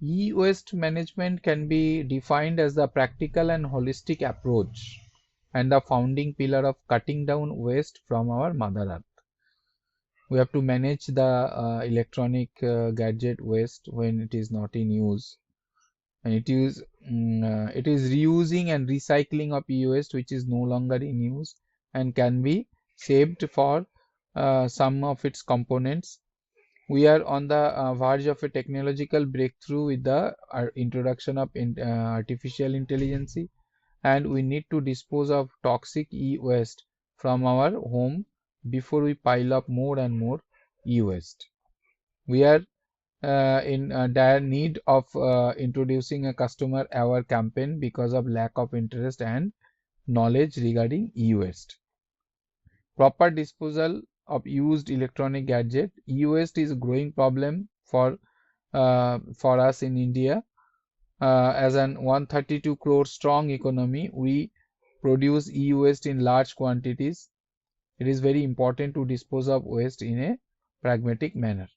E-waste management can be defined as the practical and holistic approach and the founding pillar of cutting down waste from our Mother Earth. We have to manage the electronic gadget waste when it is not in use, and it is reusing and recycling of e-waste which is no longer in use and can be saved for some of its components. We are on the verge of a technological breakthrough with the introduction of artificial intelligence, and we need to dispose of toxic e-waste from our home before we pile up more and more e-waste. We are in dire need of introducing a customer aware campaign because of lack of interest and knowledge regarding e-waste. Proper disposal of used electronic gadget. E-waste is a growing problem for us in India. As an 132 crore strong economy, we produce e-waste in large quantities. It is very important to dispose of waste in a pragmatic manner.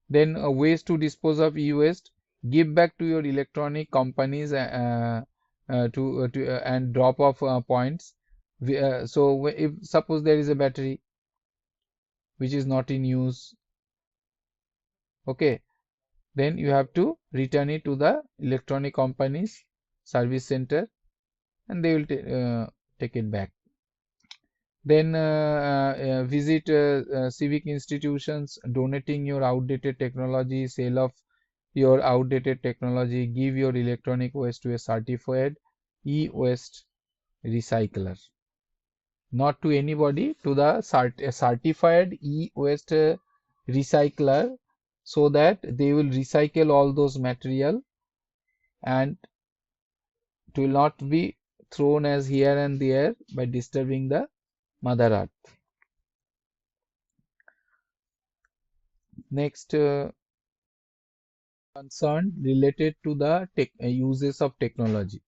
Then ways to dispose of e-waste: give back to your electronic companies and drop off points. So if suppose there is a battery which is not in use, okay, then you have to return it to the electronic company's service center and they will take it back. Then visit civic institutions, donating your outdated technology, sale of your outdated technology, give your electronic waste to a certified e-waste recycler. Not to anybody, to the certified e-waste recycler, so that they will recycle all those material and it will not be thrown as here and there by disturbing the Mother Earth. Next concern related to the uses of technology.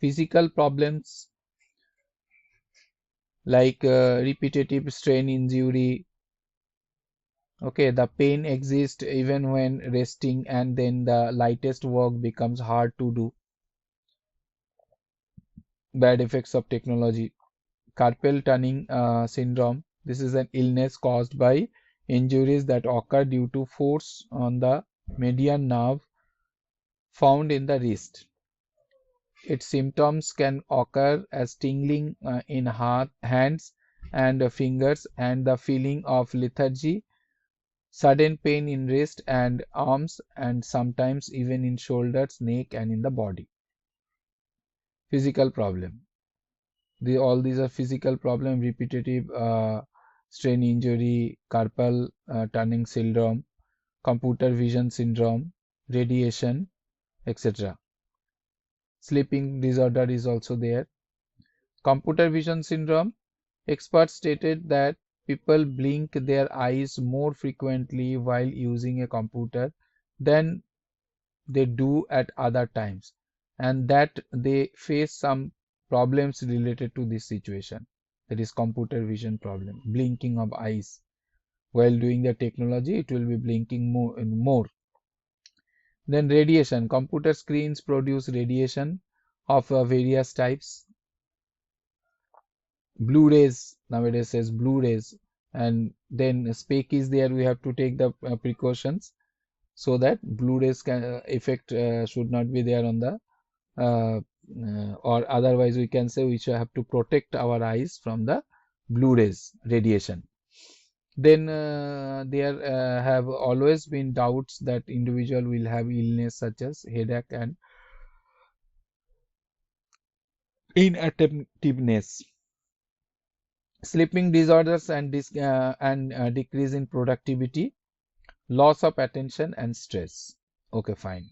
Physical problems like repetitive strain injury. Okay, the pain exists even when resting, and then the lightest work becomes hard to do. Bad effects of technology. Carpal tunnel syndrome. This is an illness caused by injuries that occur due to force on the median nerve found in the wrist. Its symptoms can occur as tingling in hands and fingers, and the feeling of lethargy, sudden pain in wrist and arms, and sometimes even in shoulders, neck, and in the body. Physical problem. All these are physical problem: repetitive strain injury, carpal tunnel syndrome, computer vision syndrome, radiation, etc. Sleeping disorder is also there. Computer vision syndrome. Experts stated that people blink their eyes more frequently while using a computer than they do at other times, and that they face some problems related to this situation. That is computer vision problem, blinking of eyes. While doing the technology, it will be blinking more and more. Then radiation. Computer screens produce radiation of various types. Blue rays, nowadays says blue rays, and then spec is there. We have to take the precautions so that blue rays effect should not be there on the or otherwise we can say we should have to protect our eyes from the blue rays radiation. Then there have always been doubts that individual will have illness such as headache and inattentiveness. Sleeping disorders and decrease in productivity, loss of attention and stress. Okay, fine.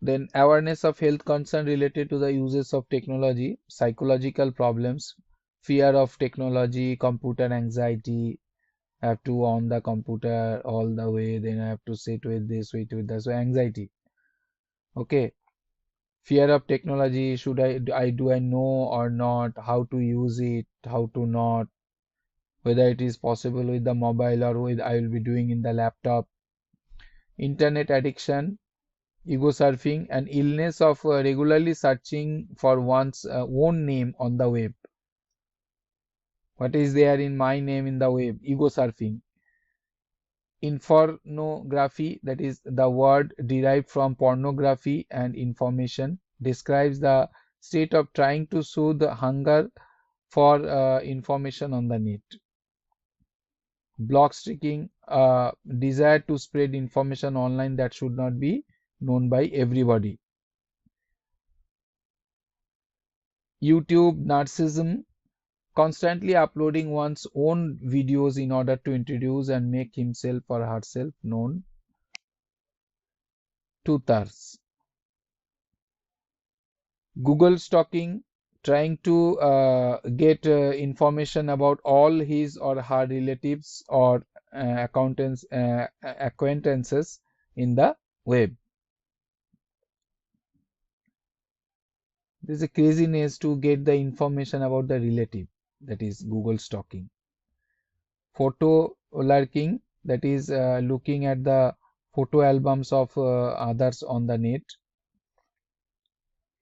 Then awareness of health concern related to the uses of technology, psychological problems, fear of technology, computer anxiety. I have to on the computer all the way, then I have to sit with this, wait with that. So anxiety. Okay. Fear of technology. Should I do I know or not? How to use it? How to not? whether it is possible with the mobile or with I will be doing in the laptop. Internet addiction, ego surfing, and illness of regularly searching for one's own name on the web. What is there in my name in the web? Ego surfing. Infornography, that is the word derived from pornography and information, describes the state of trying to soothe the hunger for information on the net. Block streaking, desire to spread information online that should not be known by everybody. YouTube narcissism, constantly uploading one's own videos in order to introduce and make himself or herself known. Two-thirds. Google stalking, trying to get information about all his or her relatives or acquaintances in the web. There's a craziness to get the information about the relative, that is Google stalking. Photo lurking, that is looking at the photo albums of others on the net.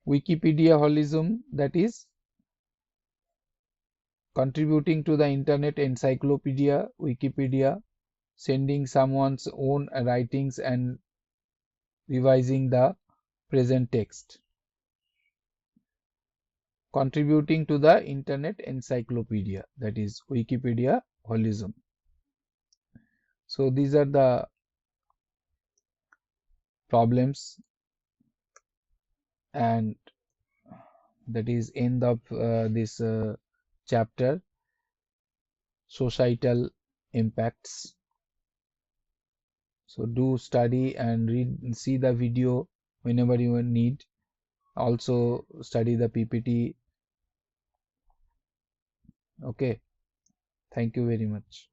Wikipedia holism, that is contributing to the internet encyclopedia. Wikipedia, sending someone's own writings and revising the present text. Contributing to the internet encyclopedia, that is Wikipedia holism. So these are the problems, and that is end of this chapter, societal impacts. So do study and read, see the video whenever you need. Also study the PPT. Okay, thank you very much.